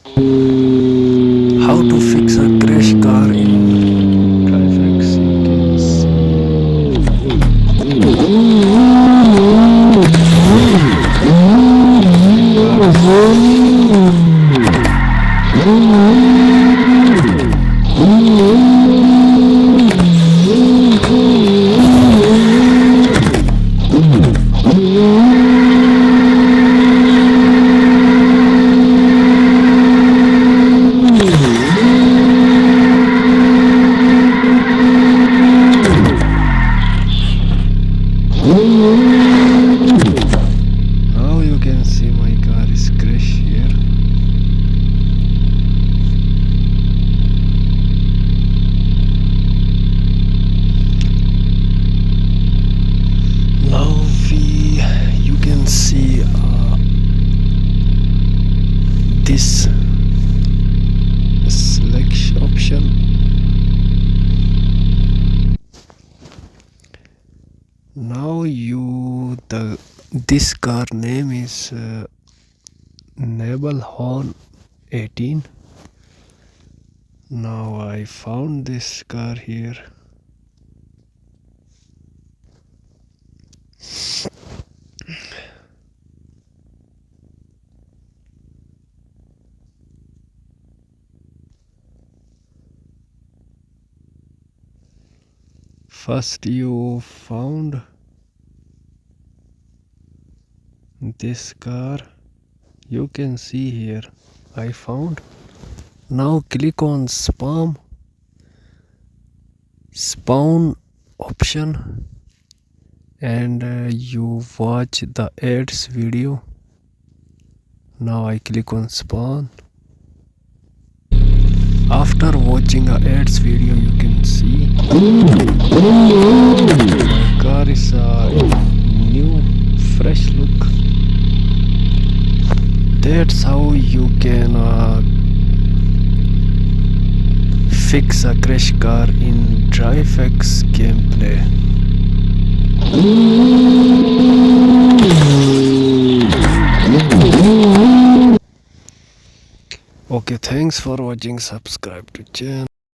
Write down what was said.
How to fix a crash car in Trifex seconds. Now you can see my car is crashed here. Now you can see this select option. Now this car name is Nebelhorn 18. Now I found this car here. First you found this car, you can see here I found. Now click on spawn option and you watch the ads video. Now I click on spawn. After watching a ads video, you can see my car is a new fresh look. That's how you can fix a crash car in Trifex gameplay. Okay, thanks for watching. Subscribe to channel.